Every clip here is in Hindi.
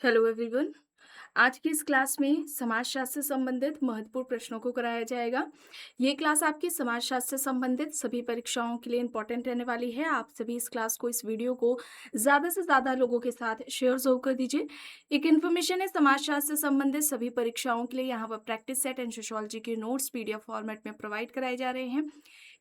Hello everyone. आज की इस क्लास में समाजशास्त्र से संबंधित महत्वपूर्ण प्रश्नों को कराया जाएगा। ये क्लास आपकी समाजशास्त्र से संबंधित सभी परीक्षाओं के लिए इम्पोर्टेंट रहने वाली है। आप सभी इस क्लास को, इस वीडियो को ज़्यादा से ज़्यादा लोगों के साथ शेयर ज़रूर कर दीजिए। एक इन्फॉर्मेशन है, समाजशास्त्र से संबंधित सभी परीक्षाओं के लिए यहाँ पर प्रैक्टिस सेट एंड सोशियोलॉजी के नोट्स पीडीएफ फॉर्मेट में प्रोवाइड कराए जा रहे हैं।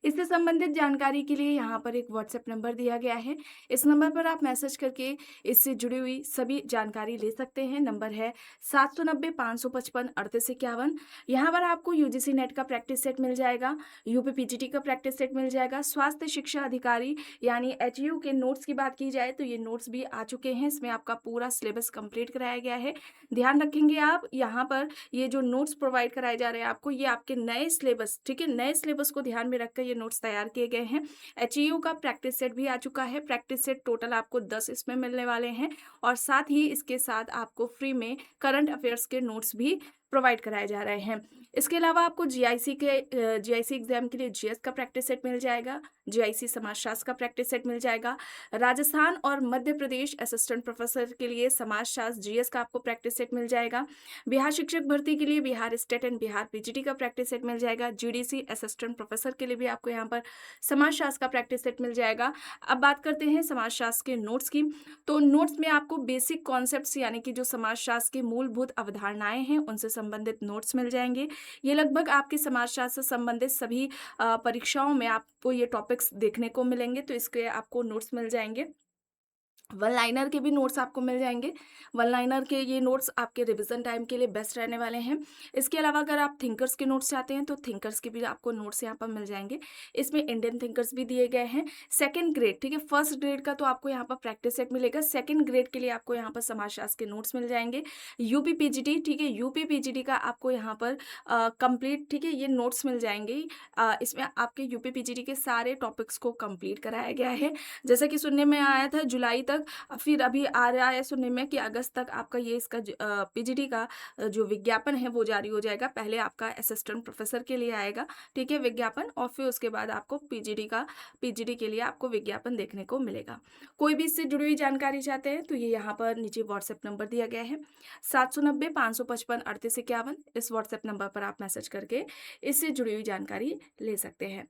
इससे संबंधित जानकारी के लिए यहाँ पर एक व्हाट्सएप नंबर दिया गया है। इस नंबर पर आप मैसेज करके इससे जुड़ी हुई सभी जानकारी ले सकते हैं। नंबर है 790-555-3851। यहाँ पर आपको यूजीसी नेट का प्रैक्टिस सेट मिल जाएगा, यूपी पीजीटी का प्रैक्टिस सेट मिल जाएगा। स्वास्थ्य शिक्षा अधिकारी यानी एचयू के नोट्स की बात की जाए तो ये नोट्स भी आ चुके हैं। इसमें आपका पूरा सिलेबस कंप्लीट कराया गया है। ध्यान रखेंगे आप, यहाँ पर ये जो नोट्स प्रोवाइड कराए जा रहे हैं आपको, ये आपके नए सिलेबस, ठीक है, नए सिलेबस को ध्यान में रखकर ये नोट्स तैयार किए गए हैं। एचयू का प्रैक्टिस सेट भी आ चुका है। प्रैक्टिस सेट टोटल आपको 10 इसमें मिलने वाले हैं और साथ ही इसके साथ आपको फ्री में करंट अफेयर्स के नोट्स भी प्रोवाइड कराए जा रहे हैं। इसके अलावा आपको जीआईसी एग्जाम के लिए जीएस का प्रैक्टिस सेट मिल जाएगा, जीआईसी समाजशास्त्र का प्रैक्टिस सेट मिल जाएगा। राजस्थान और मध्य प्रदेश असिस्टेंट प्रोफेसर के लिए समाजशास्त्र जीएस का आपको प्रैक्टिस सेट मिल जाएगा। बिहार शिक्षक भर्ती के लिए Bihar state and Bihar PGT का प्रैक्टिस सेट मिल जाएगा। जीडीसी असिस्टेंट प्रोफेसर के लिए भी आपको यहाँ पर समाजशास्त्र का प्रैक्टिस सेट मिल जाएगा। अब बात करते हैं समाजशास्त्र के नोट्स की। तो नोट्स में आपको बेसिक कॉन्सेप्ट्स यानी कि जो समाजशास्त्र की मूलभूत अवधारणाएं हैं उनसे संबंधित नोट्स मिल जाएंगे। ये लगभग आपके समाजशास्त्र से संबंधित सभी परीक्षाओं में आपको ये टॉपिक्स देखने को मिलेंगे, तो इसके आपको नोट्स मिल जाएंगे। वन लाइनर के भी नोट्स आपको मिल जाएंगे। वन लाइनर के ये नोट्स आपके रिवीजन टाइम के लिए बेस्ट रहने वाले हैं। इसके अलावा अगर आप थिंकर्स के नोट्स चाहते हैं तो थिंकर्स के भी आपको नोट्स यहाँ पर मिल जाएंगे। इसमें इंडियन थिंकर्स भी दिए गए हैं। सेकंड ग्रेड, ठीक है, फर्स्ट ग्रेड का तो आपको यहाँ पर प्रैक्टिस सेट मिलेगा। सेकंड ग्रेड के लिए आपको यहाँ पर समाजशास्त्र के नोट्स मिल जाएंगे। यूपी पीजीटी, ठीक है, यूपी पीजीटी का आपको यहाँ पर कंप्लीट, ठीक है, ये नोट्स मिल जाएंगे। इसमें आपके यूपी पीजीटी के सारे टॉपिक्स को कंप्लीट कराया गया है। जैसा कि सुनने में आया था जुलाई तक, फिर अभी आ रहा है सुनने में कि अगस्त तक आपका ये इसका पीजीटी का जो विज्ञापन है वो जारी हो जाएगा। पहले आपका असिस्टेंट प्रोफेसर के लिए आएगा, ठीक है, विज्ञापन, और फिर उसके बाद आपको पीजीटी के लिए आपको विज्ञापन देखने को मिलेगा। कोई भी इससे जुड़ी हुई जानकारी चाहते हैं तो ये यहाँ पर नीचे व्हाट्सएप नंबर दिया गया है, 790-555-3851। इस व्हाट्सएप नंबर पर आप मैसेज करके इससे जुड़ी हुई जानकारी ले सकते हैं।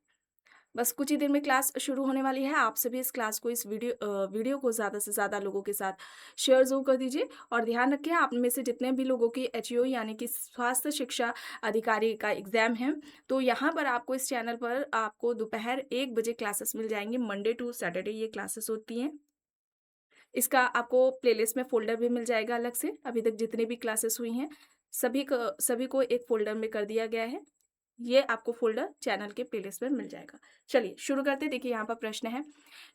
बस कुछ ही देर में क्लास शुरू होने वाली है। आप सभी इस क्लास को, इस वीडियो को ज़्यादा से ज़्यादा लोगों के साथ शेयर ज़रूर कर दीजिए और ध्यान रखें, आप में से जितने भी लोगों की एचईओ यानी कि स्वास्थ्य शिक्षा अधिकारी का एग्ज़ाम है, तो यहाँ पर आपको इस चैनल पर आपको दोपहर 1 बजे क्लासेस मिल जाएँगी। मंडे टू सैटरडे ये क्लासेस होती हैं। इसका आपको प्लेलिस्ट में फ़ोल्डर भी मिल जाएगा अलग से। अभी तक जितनी भी क्लासेस हुई हैं, सभी को एक फ़ोल्डर में कर दिया गया है। ये आपको फ़ोल्डर चैनल के प्लेलिस्ट में मिल जाएगा। चलिए शुरू करते हैं। देखिए यहाँ पर प्रश्न है,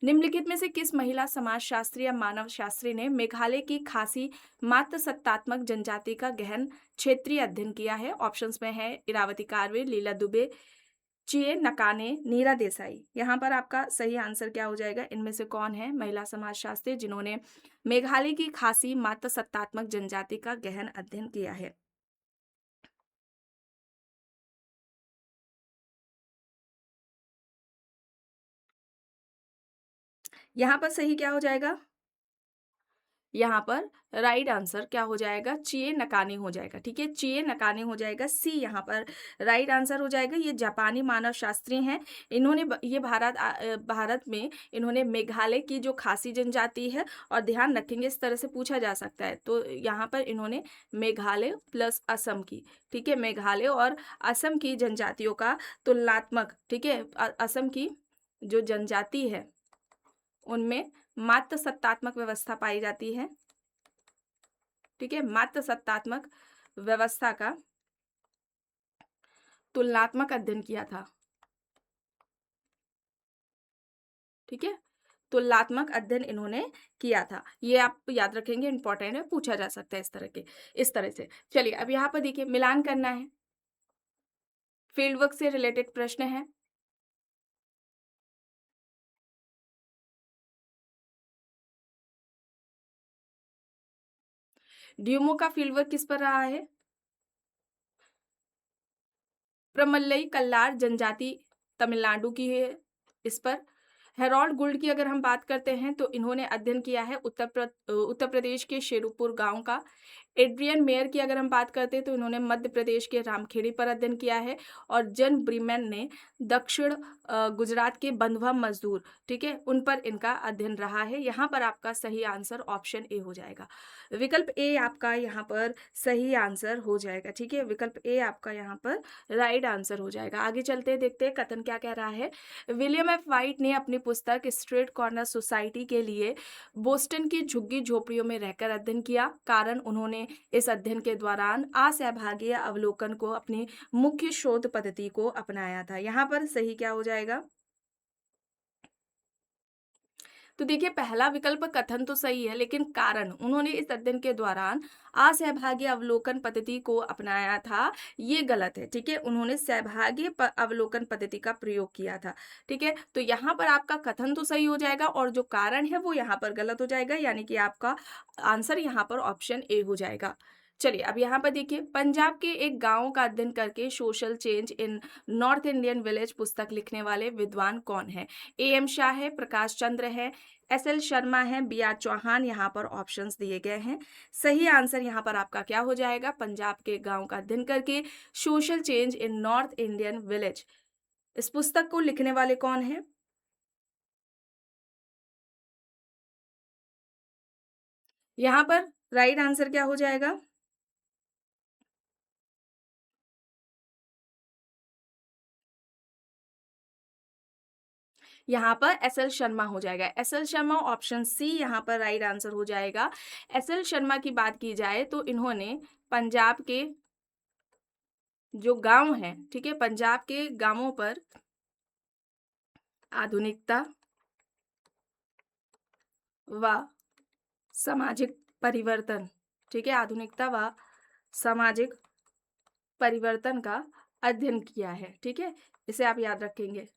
निम्नलिखित में से किस महिला समाजशास्त्री या मानव शास्त्री ने मेघालय की खासी मातृसत्तात्मक जनजाति का गहन क्षेत्रीय अध्ययन किया है? ऑप्शंस में है इरावती कार्वे, लीला दुबे, चिए नकाने, नीरा देसाई। यहाँ पर आपका सही आंसर क्या हो जाएगा? इनमें से कौन है महिला समाजशास्त्री जिन्होंने मेघालय की खासी मातृसत्तात्मक जनजाति का गहन अध्ययन किया है? यहाँ पर सही क्या हो जाएगा? यहाँ पर राइट आंसर क्या हो जाएगा? चिए नकाने हो जाएगा, ठीक है, चिए नकाने हो जाएगा। सी यहाँ पर राइट आंसर हो जाएगा। ये जापानी मानव शास्त्री हैं। इन्होंने ये भारत में इन्होंने मेघालय की जो खासी जनजाति है, और ध्यान रखेंगे इस तरह से पूछा जा सकता है, तो यहाँ पर इन्होंने मेघालय प्लस असम की, ठीक है, मेघालय और असम की जनजातियों का तुलनात्मक, ठीक है, असम की जो जनजाति है उनमें मातृसत्तात्मक व्यवस्था पाई जाती है, ठीक है, मातृसत्तात्मक व्यवस्था का तुलनात्मक अध्ययन किया था, ठीक है, तुलनात्मक अध्ययन इन्होंने किया था। ये आप याद रखेंगे, इंपॉर्टेंट है, पूछा जा सकता है इस तरह से। चलिए अब यहाँ पर देखिए मिलान करना है, फील्ड वर्क से रिलेटेड प्रश्न है। ड्यूमो का फील्ड वर्क किस पर रहा है? प्रमल्लई कल्लार जनजाति तमिलनाडु की है इस पर। हेरोल्ड गुल्ड की अगर हम बात करते हैं तो इन्होंने अध्ययन किया है उत्तर प्रदेश के शेरूपुर गाँव का। एड्रियन मेयर की अगर हम बात करते हैं तो इन्होंने मध्य प्रदेश के रामखेड़ी पर अध्ययन किया है। और जन ब्रीमैन ने दक्षिण गुजरात के बंधुआ मजदूर, ठीक है, उन पर इनका अध्ययन रहा है। यहाँ पर आपका सही आंसर ऑप्शन ए हो जाएगा। विकल्प ए आपका यहाँ पर सही आंसर हो जाएगा, ठीक है। विकल्प ए आपका यहाँ पर राइट आंसर हो जाएगा। आगे चलते हैं, देखते हैं कथन क्या कह रहा है। विलियम एफ वाइट ने अपनी पुस्तक स्ट्रेट कॉर्नर सोसाइटी के लिए बोस्टन की झुग्गी झोपड़ियों में रहकर अध्ययन किया। कारण उन्होंने इस अध्ययन के दौरान असहभागीय अवलोकन को अपनी मुख्य शोध पद्धति को अपनाया था। यहाँ पर सही क्या हो जाएगा? तो देखिए, पहला विकल्प कथन तो सही है, लेकिन कारण उन्होंने इस अध्ययन के दौरान असहभागी अवलोकन पद्धति को अपनाया था, ये गलत है, ठीक है। उन्होंने सहभागी अवलोकन पद्धति का प्रयोग किया था, ठीक है। तो यहाँ पर आपका कथन तो सही हो जाएगा और जो कारण है वो यहाँ पर गलत हो जाएगा, यानी कि आपका आंसर यहाँ पर ऑप्शन ए हो जाएगा। चलिए, अब यहाँ पर देखिए, पंजाब के एक गांव का अध्ययन करके social change in north Indian village पुस्तक लिखने वाले विद्वान कौन है? ए एम शाह है, प्रकाश चंद्र है, एस एल शर्मा है, बी आर चौहान। यहाँ पर ऑप्शंस दिए गए हैं। सही आंसर यहाँ पर आपका क्या हो जाएगा? पंजाब के गांव का अध्ययन करके social change in north Indian village, इस पुस्तक को लिखने वाले कौन है? यहाँ पर राइट आंसर क्या हो जाएगा? यहाँ पर एस एल शर्मा हो जाएगा। S L Sharma, option C यहाँ पर राइट आंसर हो जाएगा। एस एल शर्मा की बात की जाए तो इन्होंने पंजाब के जो गांव हैं, ठीक है, पंजाब के गांवों पर आधुनिकता व सामाजिक परिवर्तन, ठीक है, आधुनिकता व सामाजिक परिवर्तन का अध्ययन किया है, ठीक है। इसे आप याद रखेंगे।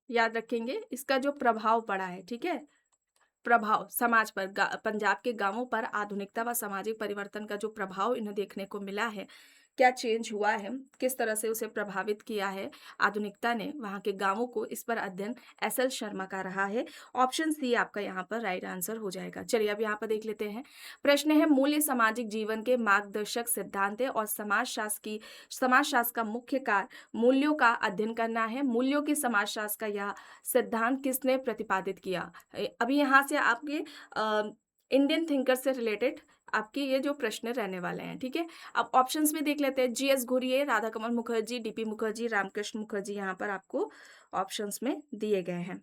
याद रखेंगे इसका जो प्रभाव पड़ा है, ठीक है। प्रभाव समाज पर, पंजाब के गांवों पर आधुनिकता व सामाजिक परिवर्तन का जो प्रभाव इन्हें देखने को मिला है, क्या चेंज हुआ है, किस तरह से उसे प्रभावित किया है आधुनिकता ने वहाँ के गांवों को, इस पर अध्ययन एस एल शर्मा का रहा है। ऑप्शन सी आपका यहाँ पर राइट आंसर हो जाएगा। चलिए, अब यहाँ पर देख लेते हैं। प्रश्न है, मूल्य सामाजिक जीवन के मार्गदर्शक सिद्धांत है और समाजशास्त्र का मुख्य कार्य मूल्यों का अध्ययन करना है। मूल्यों के समाजशास्त्र का यह सिद्धांत किसने प्रतिपादित किया? अभी यहाँ से आपके इंडियन थिंकर से रिलेटेड आपके ये जो प्रश्न रहने वाले हैं, ठीक है। अब ऑप्शंस में देख लेते हैं। G S Ghurye, Radha Kamal Mukherjee, D P Mukherjee, Ramakrishna Mukherjee, यहाँ पर आपको ऑप्शंस में दिए गए हैं।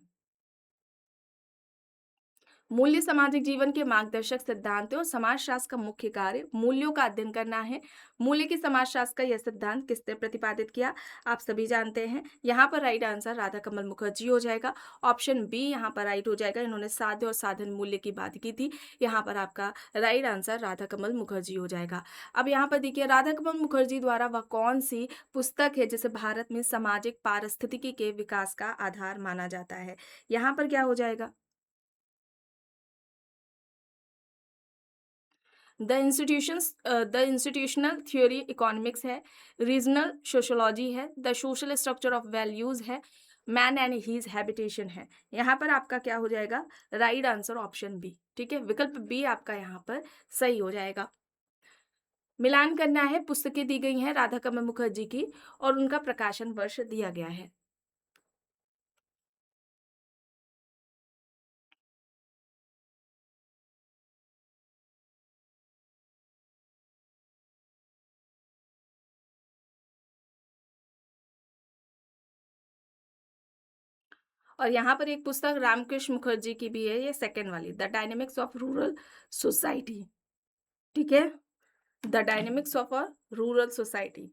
मूल्य सामाजिक जीवन के मार्गदर्शक सिद्धांत है और समाजशास्त्र का मुख्य कार्य मूल्यों का अध्ययन करना है। मूल्य के समाजशास्त्र का यह सिद्धांत किसने प्रतिपादित किया? आप सभी जानते हैं। यहाँ पर राइट आंसर राधा कमल मुखर्जी हो जाएगा। ऑप्शन बी यहाँ पर राइट हो जाएगा। इन्होंने साध्य और साधन मूल्य की बात की थी। यहाँ पर आपका राइट आंसर राधा कमल मुखर्जी हो जाएगा। अब यहाँ पर देखिए, राधा कमल मुखर्जी द्वारा वह कौन सी पुस्तक है जिसे भारत में सामाजिक पारिस्थितिकी के विकास का आधार माना जाता है? यहाँ पर क्या हो जाएगा? द इंस्टीट्यूशनल थ्योरी इकोनॉमिक्स है, रीजनल सोशोलॉजी है, the social structure of values है, मैन एंड हीज हैबिटेशन है। यहाँ पर आपका क्या हो जाएगा? राइट आंसर ऑप्शन बी, ठीक है। विकल्प बी आपका यहाँ पर सही हो जाएगा। मिलान करना है, पुस्तकें दी गई हैं राधा कमल मुखर्जी की और उनका प्रकाशन वर्ष दिया गया है। और यहाँ पर एक पुस्तक रामकृष्ण मुखर्जी की भी है, ये सेकेंड वाली, the dynamics of rural society, ठीक है। The dynamics of a rural society.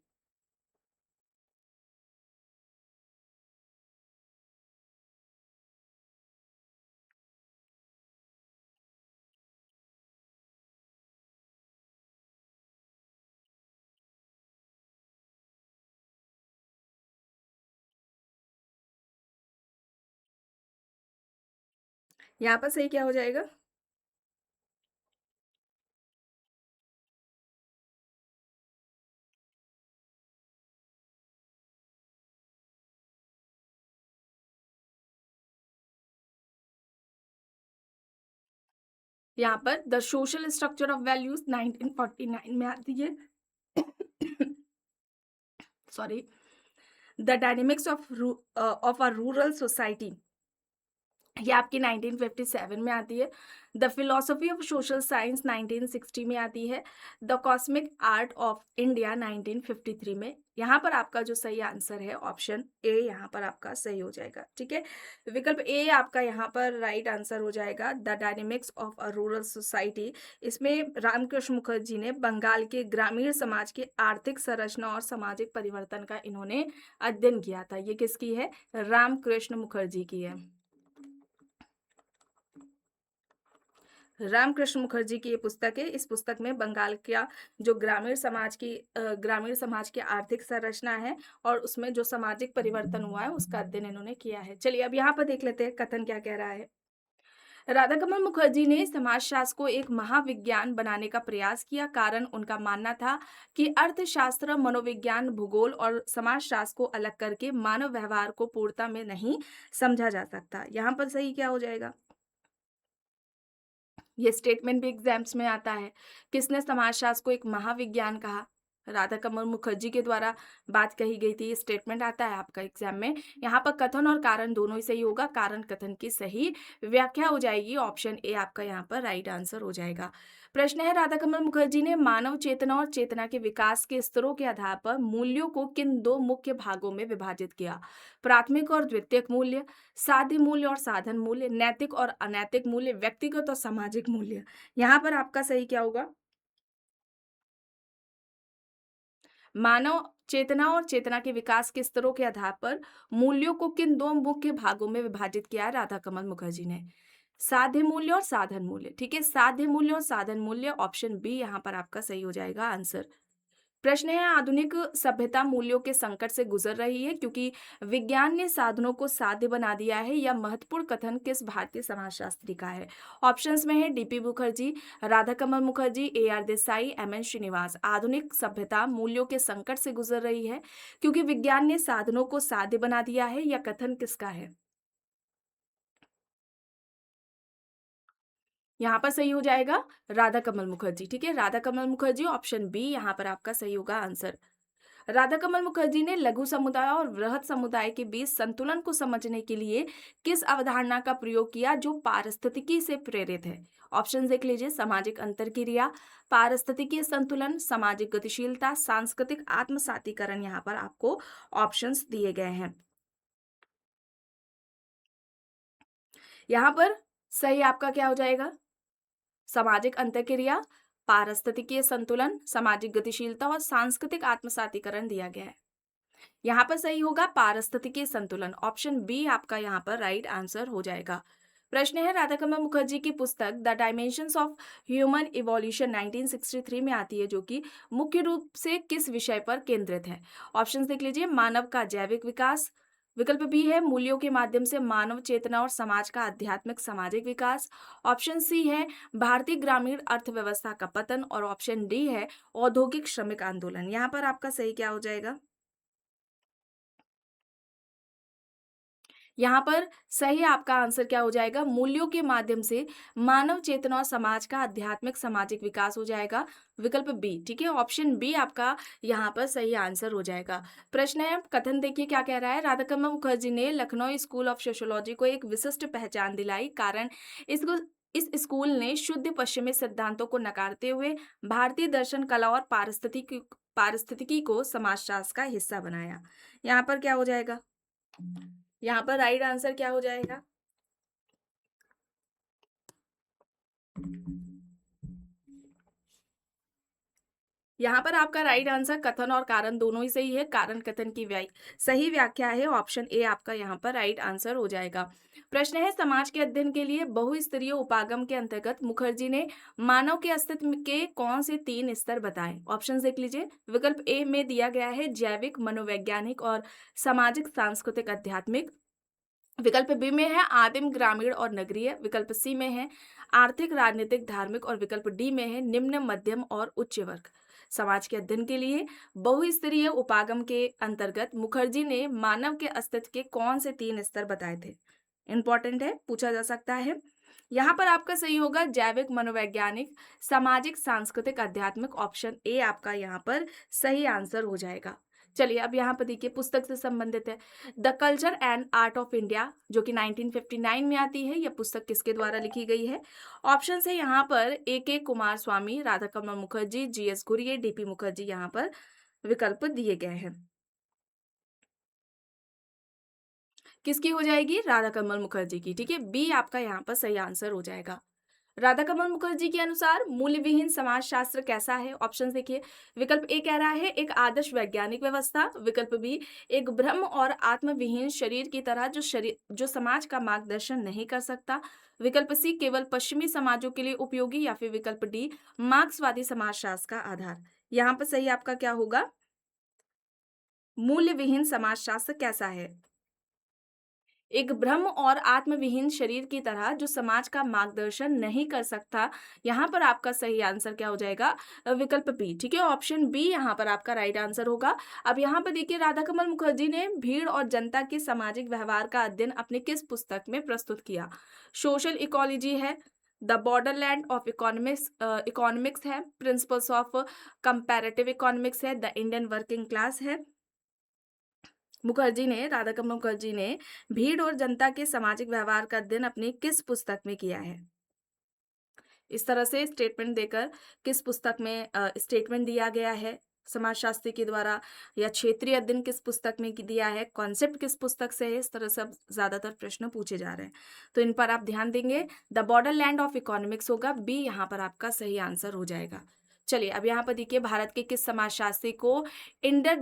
यहाँ पर सही क्या हो जाएगा? यहाँ पर the social structure of values 1949 में आती है। Sorry. The dynamics of a rural society, ये आपकी 1957 में आती है। The philosophy of social science 1960 में आती है। The cosmic art of India 1953 में। यहाँ पर आपका जो सही आंसर है ऑप्शन ए यहाँ पर आपका सही हो जाएगा। ठीक है, विकल्प ए आपका यहाँ पर राइट आंसर हो जाएगा, the dynamics of a rural society. इसमें रामकृष्ण मुखर्जी ने बंगाल के ग्रामीण समाज की आर्थिक संरचना और सामाजिक परिवर्तन का इन्होंने अध्ययन किया था। ये किसकी है? रामकृष्ण मुखर्जी की है। रामकृष्ण मुखर्जी की ये पुस्तक है। इस पुस्तक में बंगाल का जो ग्रामीण समाज की आर्थिक संरचना है और उसमें जो सामाजिक परिवर्तन हुआ है उसका अध्ययन इन्होंने किया है। चलिए अब यहाँ पर देख लेते हैं कथन क्या कह रहा है। राधा कमल मुखर्जी ने समाजशास्त्र को एक महाविज्ञान बनाने का प्रयास किया। कारण उनका मानना था कि अर्थशास्त्र, मनोविज्ञान, भूगोल और समाजशास्त्र को अलग करके मानव व्यवहार को पूर्णता में नहीं समझा जा सकता। यहाँ पर सही क्या हो जाएगा? ये स्टेटमेंट भी एग्जाम्स में आता है। किसने समाजशास्त्र को एक महाविज्ञान कहा? राधा कमल मुखर्जी के द्वारा बात कही गई थी। ये स्टेटमेंट आता है आपका एग्जाम में। यहाँ पर कथन और कारण दोनों ही सही होगा। कारण कथन की सही व्याख्या हो जाएगी। ऑप्शन ए आपका यहाँ पर राइट आंसर हो जाएगा। प्रश्न है, राधा कमल मुखर्जी ने मानव चेतना और चेतना के विकास के स्तरों के आधार पर मूल्यों को किन दो मुख्य भागों में विभाजित किया? प्राथमिक और द्वितीयक मूल्य, साध्य मूल्य और साधन मूल्य, नैतिक और अनैतिक मूल्य, व्यक्तिगत और सामाजिक मूल्य। यहाँ पर आपका सही क्या होगा? मानव चेतना और चेतना के विकास के स्तरों के आधार पर मूल्यों को किन दो मुख्य भागों में विभाजित किया है राधा कमल मुखर्जी ने? साध्य मूल्य और साधन मूल्य। ठीक है, साध्य मूल्य और साधन मूल्य, ऑप्शन बी यहाँ पर आपका सही हो जाएगा आंसर। प्रश्न है, आधुनिक सभ्यता मूल्यों के संकट से गुजर रही है क्योंकि विज्ञान ने साधनों को साध्य बना दिया है। यह महत्वपूर्ण कथन किस भारतीय समाजशास्त्री का है? ऑप्शंस में है DP Mukherjee, Radha Kamal Mukherjee, A R Desai, M N Srinivas. आधुनिक सभ्यता मूल्यों के संकट से गुजर रही है क्योंकि विज्ञान ने साधनों को साध्य बना दिया है। यह कथन किसका है? यहाँ पर सही हो जाएगा राधा कमल मुखर्जी। ठीक है, राधा कमल मुखर्जी, ऑप्शन बी यहाँ पर आपका सही होगा आंसर। राधा कमल मुखर्जी ने लघु समुदाय और वृहद समुदाय के बीच संतुलन को समझने के लिए किस अवधारणा का प्रयोग किया जो पारिस्थितिकी से प्रेरित है? ऑप्शन देख लीजिए, सामाजिक अंतरक्रिया, पारिस्थितिकीय संतुलन, सामाजिक गतिशीलता, सांस्कृतिक आत्मसातीकरण। यहाँ पर आपको ऑप्शंस दिए गए हैं। यहाँ पर सही आपका क्या हो जाएगा? सामाजिक अंतरक्रिया, पारिस्थितिकीय संतुलन, सामाजिक गतिशीलता और सांस्कृतिक आत्मसातीकरण दिया गया है। यहाँ पर सही होगा पारिस्थितिकीय संतुलन। ऑप्शन बी आपका यहाँ पर राइट आंसर हो जाएगा। प्रश्न है, राधा कमल मुखर्जी की पुस्तक the dimensions of human evolution 1963 में आती है जो कि मुख्य रूप से किस विषय पर केंद्रित है? ऑप्शन देख लीजिए, मानव का जैविक विकास, विकल्प बी है मूल्यों के माध्यम से मानव चेतना और समाज का आध्यात्मिक सामाजिक विकास, ऑप्शन सी है भारतीय ग्रामीण अर्थव्यवस्था का पतन और ऑप्शन डी है औद्योगिक श्रमिक आंदोलन। यहाँ पर आपका सही क्या हो जाएगा? यहाँ पर सही आपका आंसर क्या हो जाएगा? मूल्यों के माध्यम से मानव चेतना और समाज का आध्यात्मिक सामाजिक विकास हो जाएगा, विकल्प बी। ठीक है, ऑप्शन बी आपका यहाँ पर सही आंसर हो जाएगा। प्रश्न है, कथन देखिए क्या कह रहा है। राधा कमल मुखर्जी ने लखनऊ स्कूल ऑफ सोशियोलॉजी को एक विशिष्ट पहचान दिलाई। कारण इसको इस स्कूल ने शुद्ध पश्चिमी सिद्धांतों को नकारते हुए भारतीय दर्शन, कला और पारिस्थितिकी को समाजशास्त्र का हिस्सा बनाया। यहाँ पर क्या हो जाएगा? यहाँ पर राइट आंसर क्या हो जाएगा? यहाँ पर आपका राइट आंसर कथन और कारण दोनों ही सही है। कारण कथन की सही व्याख्या है, ऑप्शन ए आपका यहाँ पर राइट आंसर हो जाएगा। प्रश्न है, समाज के अध्ययन के लिए बहुस्तरीय उपागम के अंतर्गत मुखर्जी ने मानव के अस्तित्व के कौन से 3 स्तर बताए? ऑप्शन देख लीजिए, विकल्प ए में दिया गया है जैविक, मनोवैज्ञानिक और सामाजिक, सांस्कृतिक, आध्यात्मिक, विकल्प बी में है आदिम, ग्रामीण और नगरीय, विकल्प सी में है आर्थिक, राजनीतिक, धार्मिक और विकल्प डी में है निम्न, मध्यम और उच्च वर्ग। समाज के अध्ययन के लिए बहुस्तरीय उपागम के अंतर्गत मुखर्जी ने मानव के अस्तित्व के कौन से 3 स्तर बताए थे? इंपॉर्टेंट है, पूछा जा सकता है। यहाँ पर आपका सही होगा जैविक, मनोवैज्ञानिक, सामाजिक, सांस्कृतिक, आध्यात्मिक। ऑप्शन ए आपका यहाँ पर सही आंसर हो जाएगा। चलिए अब यहाँ पर देखिए पुस्तक से संबंधित है the culture and art of India, जो कि 1959 में आती है। यह पुस्तक किसके द्वारा लिखी गई है? ऑप्शन है यहाँ पर ए कुमार स्वामी, राधा कमल मुखर्जी, GS घुरिये, DP मुखर्जी। यहाँ पर विकल्प दिए गए हैं। किसकी हो जाएगी? राधा कमल मुखर्जी की। ठीक है, बी आपका यहाँ पर सही आंसर हो जाएगा। राधा कमल मुखर्जी के अनुसार मूल्य विहीन समाज शास्त्र कैसा है? ऑप्शन देखिए। विकल्प ए कह रहा है एक आदर्श वैज्ञानिक व्यवस्था। विकल्प बी एक ब्रह्म और आत्म विहीन शरीर की तरह जो समाज का मार्गदर्शन नहीं कर सकता। विकल्प सी केवल पश्चिमी समाजों के लिए उपयोगी, या फिर विकल्प डी मार्क्सवादी समाजशास्त्र का आधार। यहाँ पर सही आपका क्या होगा? मूल्य विहीन समाजशास्त्र कैसा है? एक ब्रह्म और आत्मविहीन शरीर की तरह जो समाज का मार्गदर्शन नहीं कर सकता। यहाँ पर आपका सही आंसर क्या हो जाएगा? विकल्प बी। ठीक है, ऑप्शन बी यहाँ पर आपका राइट आंसर होगा। अब यहाँ पर देखिए राधा कमल मुखर्जी ने भीड़ और जनता के सामाजिक व्यवहार का अध्ययन अपने किस पुस्तक में प्रस्तुत किया? सोशल इकोलॉजी है, द बॉर्डरलैंड ऑफ इकोनॉमिक्स है, प्रिंसिपल्स ऑफ कंपैरेटिव इकोनॉमिक्स है, द इंडियन वर्किंग क्लास है। राधा कमल मुखर्जी ने भीड़ और जनता के सामाजिक व्यवहार का अध्ययन अपनी किस पुस्तक में किया है? इस तरह से स्टेटमेंट देकर किस पुस्तक में स्टेटमेंट दिया गया है समाजशास्त्री के द्वारा, या क्षेत्रीय अध्ययन किस पुस्तक में दिया है, कॉन्सेप्ट किस पुस्तक से है? इस तरह से अब ज्यादातर प्रश्न पूछे जा रहे हैं, तो इन पर आप ध्यान देंगे। द बॉर्डरलैंड ऑफ इकोनॉमिक्स होगा, बी यहाँ पर आपका सही आंसर हो जाएगा। चलिए अब यहाँ पर देखिए भारत के किस समाजशास्त्री को इंटर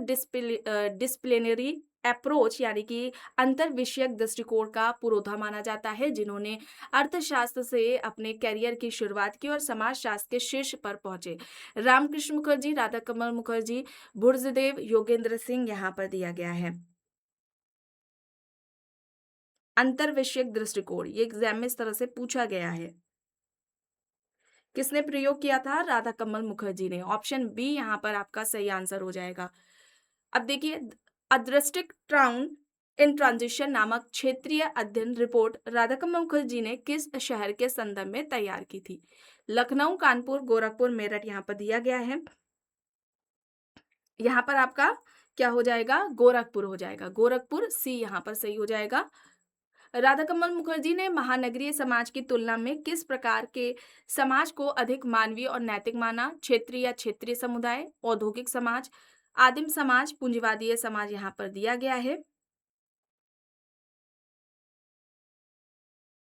डिसिप्लिनरी अप्रोच यानी कि अंतर विषयक दृष्टिकोण का पुरोधा माना जाता है, जिन्होंने अर्थशास्त्र से अपने करियर की शुरुआत की और समाजशास्त्र के शीर्ष पर पहुंचे? रामकृष्ण मुखर्जी, राधा कमल मुखर्जी, बुर्जदेव, योगेंद्र सिंह। यहाँ पर दिया गया है अंतर विषयक दृष्टिकोण, ये एग्जाम में इस तरह से पूछा गया है। किसने प्रयोग किया था? राधा कमल मुखर्जी ने। ऑप्शन बी यहाँ पर आपका सही आंसर हो जाएगा। अब देखिए अदृष्टिक ट्राउन इन ट्रांजिशन नामक क्षेत्रीय अध्ययन रिपोर्ट राधा कमल मुखर्जी ने किस शहर के संदर्भ में तैयार की थी? लखनऊ, कानपुर, गोरखपुर, मेरठ। यहाँ पर दिया गया है। यहाँ पर आपका क्या हो जाएगा? गोरखपुर हो जाएगा। गोरखपुर, सी यहाँ पर सही हो जाएगा। राधा कमल मुखर्जी ने महानगरीय समाज की तुलना में किस प्रकार के समाज को अधिक मानवीय और नैतिक माना? क्षेत्रीय या क्षेत्रीय समुदाय, औद्योगिक समाज, आदिम समाज, पूंजीवादी समाज। यहाँ पर दिया गया है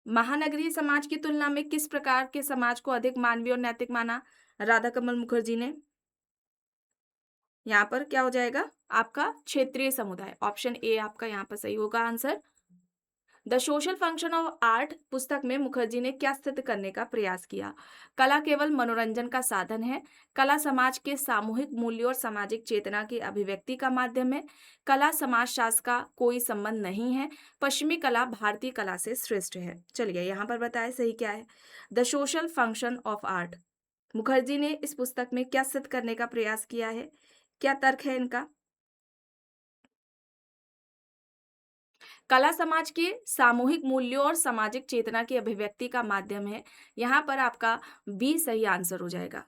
महानगरीय समाज की तुलना में किस प्रकार के समाज को अधिक मानवीय और नैतिक माना राधा कमल मुखर्जी ने? यहाँ पर क्या हो जाएगा आपका? क्षेत्रीय समुदाय। ऑप्शन ए आपका यहाँ पर सही होगा answer. The social function of art पुस्तक में मुखर्जी ने क्या सिद्ध करने का प्रयास किया? कला केवल मनोरंजन का साधन है, कला समाज के सामूहिक मूल्यों और सामाजिक चेतना की अभिव्यक्ति का माध्यम है, कला समाजशास्त्र का कोई संबंध नहीं है, पश्चिमी कला भारतीय कला से श्रेष्ठ है। चलिए यहाँ पर बताएं सही क्या है। The social function of art, Mukherjee ने इस पुस्तक में क्या सिद्ध करने का प्रयास किया है? क्या तर्क है इनका? कला समाज के सामूहिक मूल्यों और सामाजिक चेतना की अभिव्यक्ति का माध्यम है। यहाँ पर आपका बी सही आंसर हो जाएगा।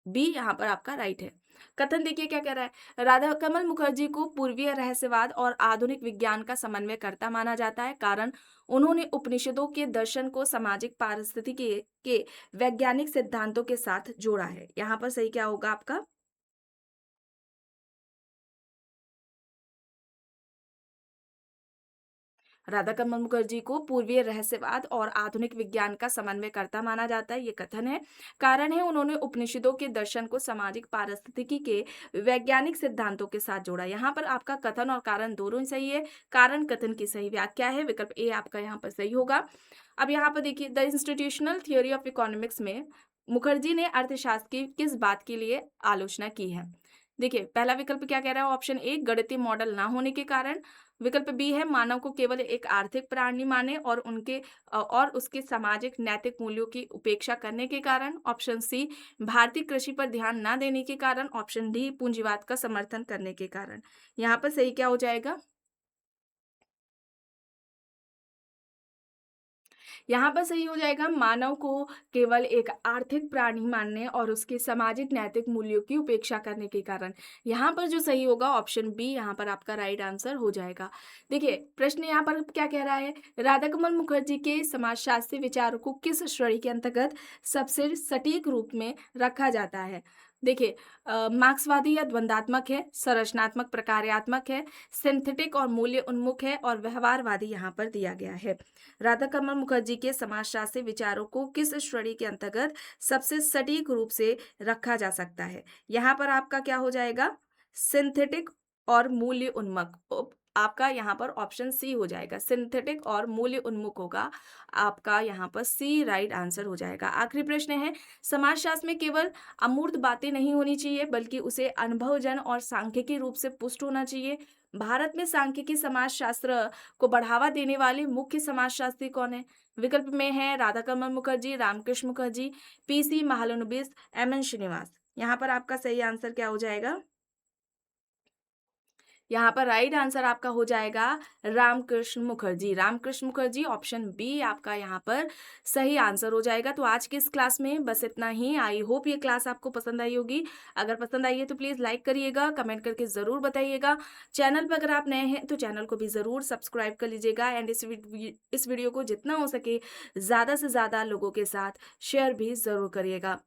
बी यहाँ पर आपका राइट है। कथन देखिए क्या कह रहा है। राधा कमल मुखर्जी को पूर्वीय रहस्यवाद और आधुनिक विज्ञान का समन्वयकर्ता माना जाता है, कारण उन्होंने उपनिषदों के दर्शन को सामाजिक पारिस्थितिकी के वैज्ञानिक सिद्धांतों के साथ जोड़ा है। यहाँ पर सही क्या होगा आपका? राधा कमल मुखर्जी को पूर्वीय रहस्यवाद और आधुनिक विज्ञान का समन्वयकर्ता माना जाता है, ये कथन है। कारण है उन्होंने उपनिषदों के दर्शन को सामाजिक पारिस्थितिकी के वैज्ञानिक सिद्धांतों के साथ जोड़ा। यहाँ पर आपका कथन और कारण दोनों ही सही है। कारण कथन की सही व्याख्या है, विकल्प ए आपका यहाँ पर सही होगा। अब यहाँ पर देखिए the institutional theory of economics में मुखर्जी ने अर्थशास्त्र की किस बात के लिए आलोचना की है? देखिए पहला विकल्प क्या कह रहा है? ऑप्शन ए गणितीय मॉडल ना होने के कारण। विकल्प बी है मानव को केवल एक आर्थिक प्राणी माने और और उसके सामाजिक नैतिक मूल्यों की उपेक्षा करने के कारण। ऑप्शन सी भारतीय कृषि पर ध्यान न देने के कारण। ऑप्शन डी पूंजीवाद का समर्थन करने के कारण। यहाँ पर सही क्या हो जाएगा? यहाँ पर सही हो जाएगा मानव को केवल एक आर्थिक प्राणी मानने और उसके सामाजिक नैतिक मूल्यों की उपेक्षा करने के कारण। यहाँ पर जो सही होगा ऑप्शन बी यहाँ पर आपका राइट आंसर हो जाएगा। देखिए प्रश्न यहाँ पर क्या कह रहा है, राधाकमल मुखर्जी के समाजशास्त्री विचारों को किस श्रेणी के अंतर्गत सबसे सटीक रूप में रखा जाता है। देखिए मार्क्सवादी या द्वंद्वात्मक है, संरचनात्मक प्रकार्यात्मक है, सिंथेटिक और मूल्य उन्मुख है और व्यवहारवादी यहाँ पर दिया गया है। राधाकमल मुखर्जी के समाजशास्त्री विचारों को किस श्रेणी के अंतर्गत सबसे सटीक रूप से रखा जा सकता है। यहाँ पर आपका क्या हो जाएगा, सिंथेटिक और मूल्य उन्मुख। आपका यहाँ पर ऑप्शन सी हो जाएगा, सिंथेटिक और मूल्य उन्मुख होगा आपका यहाँ पर सी राइट आंसर हो जाएगा। आखिरी प्रश्न है, समाजशास्त्र में केवल अमूर्त बातें नहीं होनी चाहिए बल्कि उसे अनुभवजन और सांख्यिकी रूप से पुष्ट होना चाहिए। भारत में सांख्यिकी समाजशास्त्र को बढ़ावा देने वाले मुख्य समाजशास्त्री कौन है। विकल्प में है राधाकमल मुखर्जी, रामकृष्ण मुखर्जी, पीसी महालनोबिस, एमएन श्रीनिवास। यहाँ पर आपका सही आंसर क्या हो जाएगा, यहाँ पर राइट आंसर आपका हो जाएगा रामकृष्ण मुखर्जी। रामकृष्ण मुखर्जी ऑप्शन बी आपका यहाँ पर सही आंसर हो जाएगा। तो आज की इस क्लास में बस इतना ही। आई होप ये क्लास आपको पसंद आई होगी। अगर पसंद आई है तो प्लीज़ लाइक करिएगा, कमेंट करके ज़रूर बताइएगा। चैनल पर अगर आप नए हैं तो चैनल को भी ज़रूर सब्सक्राइब कर लीजिएगा एंड इस वीडियो को जितना हो सके ज़्यादा से ज़्यादा लोगों के साथ शेयर भी ज़रूर करिएगा।